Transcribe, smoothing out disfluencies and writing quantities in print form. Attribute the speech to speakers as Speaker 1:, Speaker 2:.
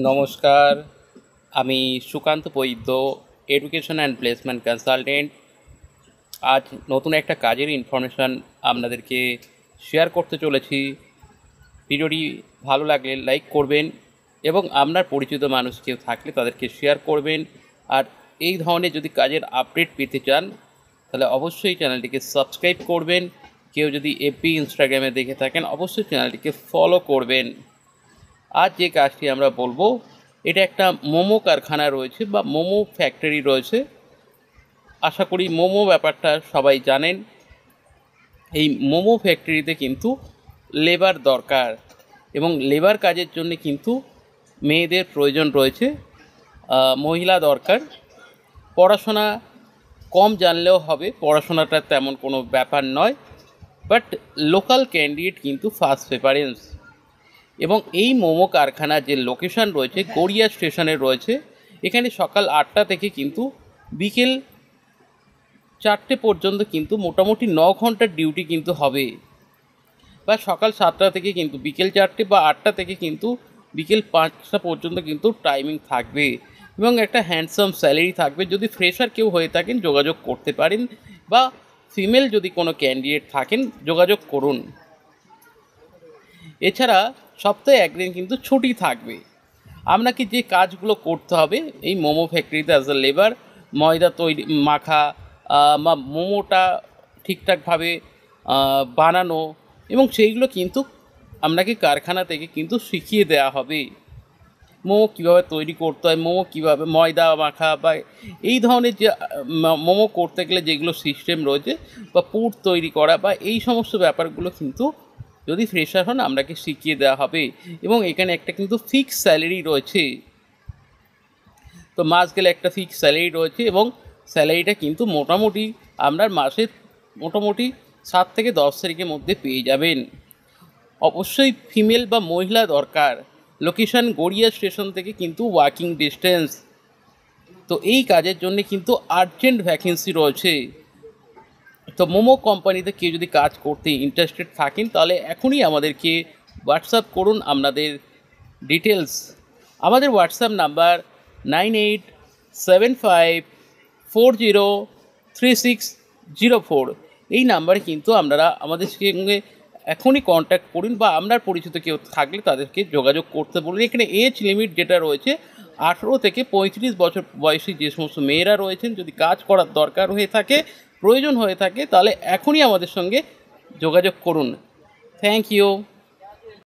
Speaker 1: নমস্কার, আমি সুকান্ত বৈদ্য, education and placement consultant. আজ নতুন একটা কাজের ইনফরমেশান আপনাদেরকে শেয়ার করতে চলেছি। ভিডিওটি ভালো লাগলে লাইক করবেন এবং আপনার পরিচিত মানুষ কেউ থাকলে তাদেরকে শেয়ার করবেন। আর এই ধরনের যদি কাজের আপডেট পেতে চান তাহলে অবশ্যই চ্যানেলটিকে সাবস্ক্রাইব করবেন। কেউ যদি এফবি ইনস্টাগ্রামে দেখে থাকেন অবশ্যই চ্যানেলটিকে ফলো করবেন। আজ যে কাজটি আমরা বলবো, এটা একটা মোমো কারখানা রয়েছে বা মোমো ফ্যাক্টরি রয়েছে। আশা করি মোমো ব্যাপারটা সবাই জানেন। এই মোমো ফ্যাক্টরিতে কিন্তু লেবার দরকার এবং লেবার কাজের জন্য কিন্তু মেয়েদের প্রয়োজন রয়েছে, মহিলা দরকার। পড়াশোনা কম জানলেও হবে, পড়াশোনাটা তেমন কোনো ব্যাপার নয়, বাট লোকাল ক্যান্ডিডেট কিন্তু ফার্স্ট প্রেফারেন্স। এবং এই মোমো কারখানার যে লোকেশান রয়েছে গড়িয়া স্টেশনে রয়েছে। এখানে সকাল 8টা থেকে কিন্তু বিকেল 4টে পর্যন্ত কিন্তু মোটামুটি 9 ঘন্টার ডিউটি কিন্তু হবে, বা সকাল 7টা থেকে কিন্তু বিকেল 4টে, বা 8টা থেকে কিন্তু বিকেল 5টা পর্যন্ত কিন্তু টাইমিং থাকবে এবং একটা হ্যান্ডসাম স্যালারি থাকবে। যদি ফ্রেশার কেউ হয়ে থাকেন যোগাযোগ করতে পারেন, বা ফিমেল যদি কোনো ক্যান্ডিডেট থাকেন যোগাযোগ করুন। এছাড়া সপ্তাহে একদিন কিন্তু ছুটি থাকবে। আপনাকে যে কাজগুলো করতে হবে এই মোমো ফ্যাক্টরিতে অ্যাজ আ লেবার, ময়দা তৈরি মাখা বা মোমোটা ঠিকঠাকভাবে বানানো, এবং সেইগুলো কিন্তু আপনাকে কারখানা থেকে কিন্তু শিখিয়ে দেওয়া হবে। মোমো কীভাবে তৈরি করতে হয়, মোমো কীভাবে ময়দা মাখা, বা এই ধরনের যে মোমো করতে গেলে যেগুলো সিস্টেম রয়েছে, বা পুর তৈরি করা, বা এই সমস্ত ব্যাপারগুলো কিন্তু যদি ফ্রেশার হন আপনাকে শিখিয়ে দেওয়া হবে। এবং এখানে একটা কিন্তু ফিক্স স্যালারি রয়েছে। তো মাস গেলে একটা ফিক্স স্যালারি রয়েছে এবং স্যালারিটা কিন্তু মোটামুটি আপনার মাসের মোটামুটি 7 থেকে 10 তারিখের মধ্যে পেয়ে যাবেন। অবশ্যই ফিমেল বা মহিলা দরকার। লোকেশান গড়িয়া স্টেশন থেকে কিন্তু ওয়াকিং ডিস্টেন্স। তো এই কাজের জন্য কিন্তু আর্জেন্ট ভ্যাকেন্সি রয়েছে। তো মোমো কোম্পানিতে কেউ যদি কাজ করতে ইন্টারেস্টেড থাকেন তাহলে এখনই আমাদেরকে হোয়াটসঅ্যাপ করুন আপনাদের ডিটেলস। আমাদের হোয়াটসঅ্যাপ নাম্বার 9875403604। এই নাম্বারে কিন্তু আপনারা আমাদের সঙ্গে এখনই কন্ট্যাক্ট করুন, বা আপনার পরিচিত কেউ থাকলে তাদেরকে যোগাযোগ করতে বলুন। এখানে এজ লিমিট যেটা রয়েছে 18 থেকে 35 বছর বয়সী যে সমস্ত মেয়েরা রয়েছেন, যদি কাজ করার দরকার হয়ে থাকে, প্রয়োজন হয়ে থাকে, তাহলে এখনই আমাদের সঙ্গে যোগাযোগ করুন। Thank you.